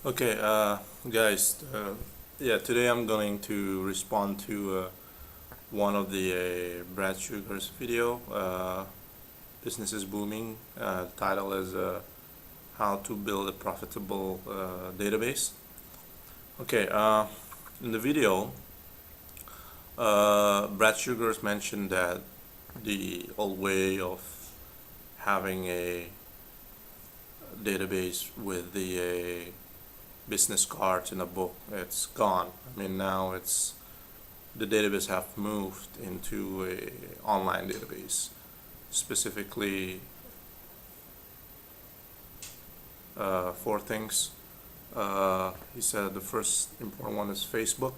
Okay, guys, yeah, today I'm going to respond to one of the Brad Sugar's video. Business is booming. The title is How to Build a Profitable Database. Okay, in the video, Brad Sugars mentioned that the old way of having a database with the business cards in a book, it's gone. I mean, now the database have moved into a online database. Specifically, four things. He said the first important one is Facebook,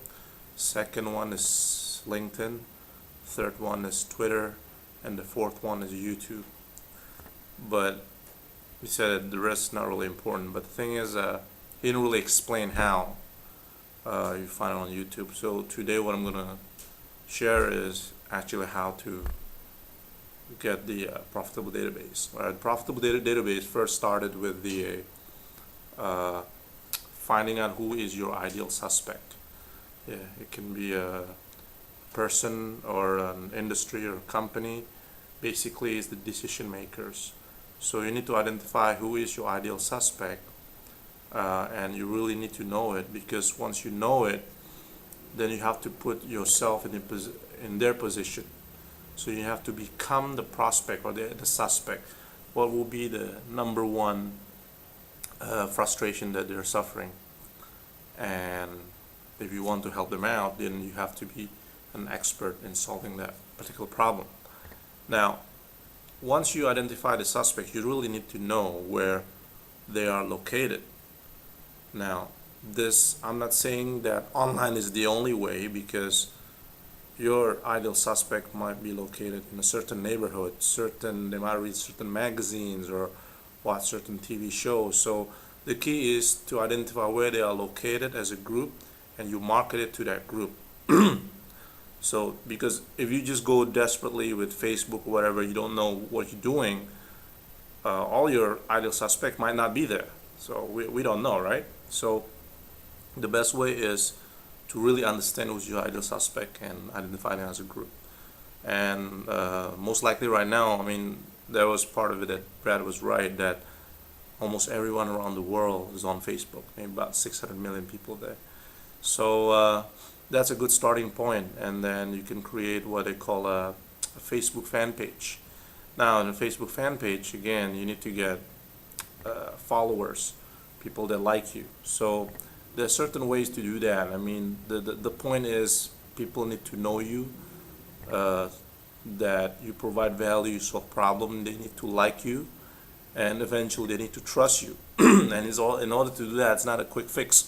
second one is LinkedIn, third one is Twitter, and the fourth one is YouTube. But he said the rest is not really important. But the thing is, he didn't really explain how. You find it on YouTube. So today what I'm gonna share is actually how to get the profitable database. Right? Profitable database first started with the finding out who is your ideal suspect. Yeah, it can be a person or an industry or a company. Basically, it's the decision makers. So you need to identify who is your ideal suspect, and you really need to know it, because once you know it, then you have to put yourself in their position. So you have to become the prospect or the suspect. What will be the number one frustration that they're suffering? And if you want to help them out, then you have to be an expert in solving that particular problem. Now, once you identify the suspect, you really need to know where they are located. Now, I'm not saying that online is the only way, because your ideal suspect might be located in a certain neighborhood, they might read certain magazines or watch certain TV shows. So the key is to identify where they are located as a group, and you market it to that group. So, because if you just go desperately with Facebook or whatever, you don't know what you're doing, all your ideal suspect might not be there. So we don't know, right? So the best way is to really understand who's your ideal suspect and identify them as a group. And most likely right now, I mean, there was part of it that Brad was right, that almost everyone around the world is on Facebook, maybe about 600 million people there. So that's a good starting point. And then you can create what they call a Facebook fan page. Now, in a Facebook fan page, again, you need to get followers, people that like you. So there are certain ways to do that. I mean, the point is, people need to know you, that you provide value, you solve problem. They need to like you, and eventually they need to trust you. And in order to do that, it's not a quick fix.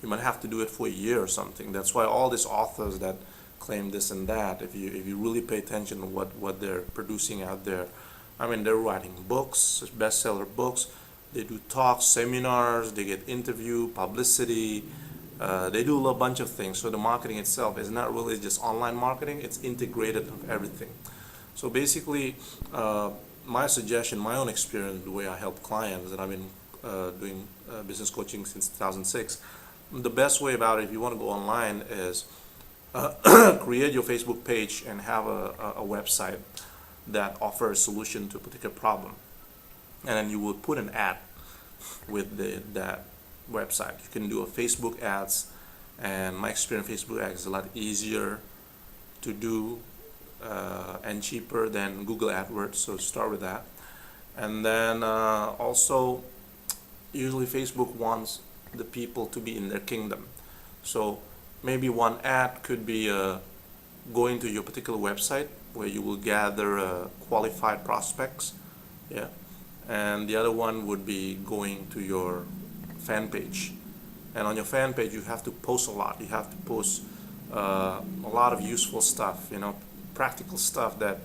You might have to do it for a year or something. That's why all these authors that claim this and that, if you really pay attention to what they're producing out there, I mean, they're writing books, bestseller books. They do talks, seminars, they get interview, publicity. They do a bunch of things. So the marketing itself is not really just online marketing, it's integrated with everything. So basically, my suggestion, my own experience, the way I help clients, and I've been doing business coaching since 2006, the best way about it, if you want to go online, is create your Facebook page and have a website that offers a solution to a particular problem. And then you will put an ad with that website. You can do a Facebook ads, and my experience, Facebook ads is a lot easier to do and cheaper than Google AdWords. So start with that. And then also, usually Facebook wants the people to be in their kingdom. So maybe one ad could be going to your particular website where you will gather qualified prospects. Yeah. And the other one would be going to your fan page. And on your fan page, you have to post a lot. You have to post a lot of useful stuff, practical stuff that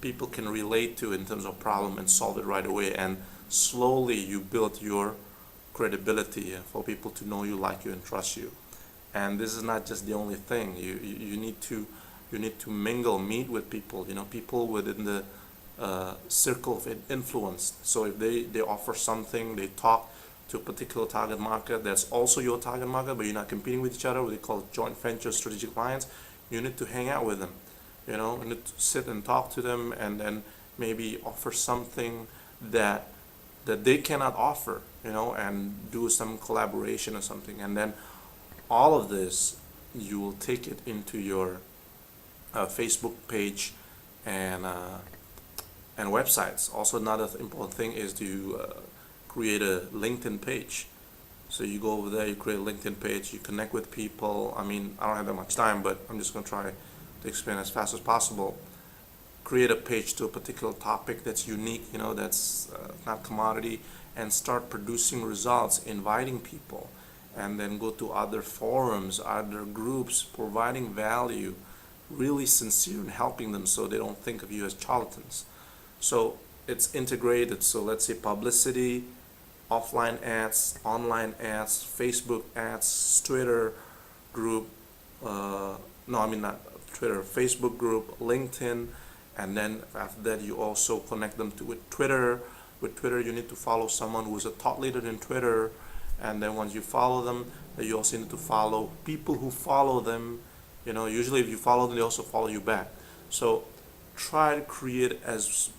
people can relate to in terms of problem and solve it right away. And slowly you build your credibility for people to know you, like you, and trust you. And this is not just the only thing. You need to mingle, meet with people. People within the circle of influence. So if they offer something, they talk to a particular target market that's also your target market, but you're not competing with each other, what they call joint venture strategic alliance. You need to hang out with them, you need to sit and talk to them, and then maybe offer something that they cannot offer, and do some collaboration or something. And then all of this, you will take it into your Facebook page and websites. Also, another important thing is to create a LinkedIn page. So you go over there, you create a LinkedIn page, you connect with people. I mean, I don't have that much time, but I'm just going to try to explain as fast as possible. Create a page to a particular topic that's unique, that's not commodity, and start producing results, inviting people, and then go to other forums, other groups, providing value, really sincere in helping them so they don't think of you as charlatans. So it's integrated. So let's say publicity, offline ads, online ads, Facebook ads, Twitter group, not Twitter, Facebook group, LinkedIn, and then after that you also connect them with Twitter. With Twitter, you need to follow someone who's a thought leader in Twitter, and then once you follow them, you also need to follow people who follow them. Usually if you follow them, they also follow you back. So try to create as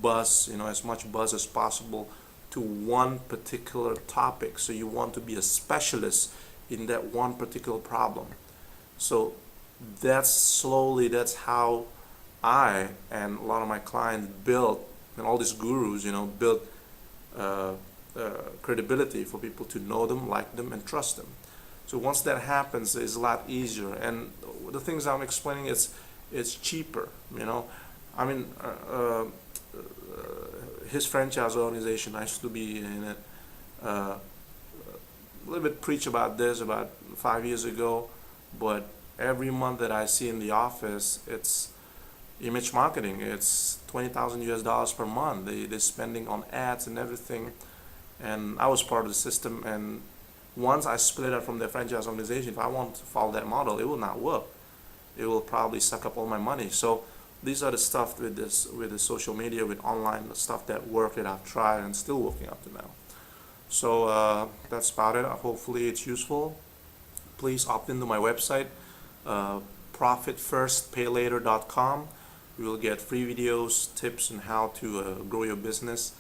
much buzz as possible to one particular topic. So you want to be a specialist in that one particular problem. So that's how I and a lot of my clients build, and all these gurus, build credibility for people to know them, like them, and trust them. So once that happens, it's a lot easier. And the things I'm explaining, it's cheaper. His franchise organization, I used to be in it. A little bit preach about this about 5 years ago, but every month that I see in the office, it's image marketing. It's $20,000 per month. They're spending on ads and everything. And I was part of the system. And once I split up from the franchise organization, if I want to follow that model, it will not work. It will probably suck up all my money. So these are the stuff with the social media, with online, the stuff that worked, that I've tried and still working up to now. So that's about it. Hopefully it's useful. Please opt into my website, profitfirstpaylater.com. You will get free videos, tips on how to grow your business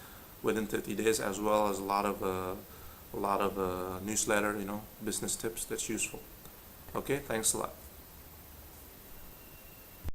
within 30 days, as well as a lot of newsletter, business tips that's useful. Okay, thanks a lot.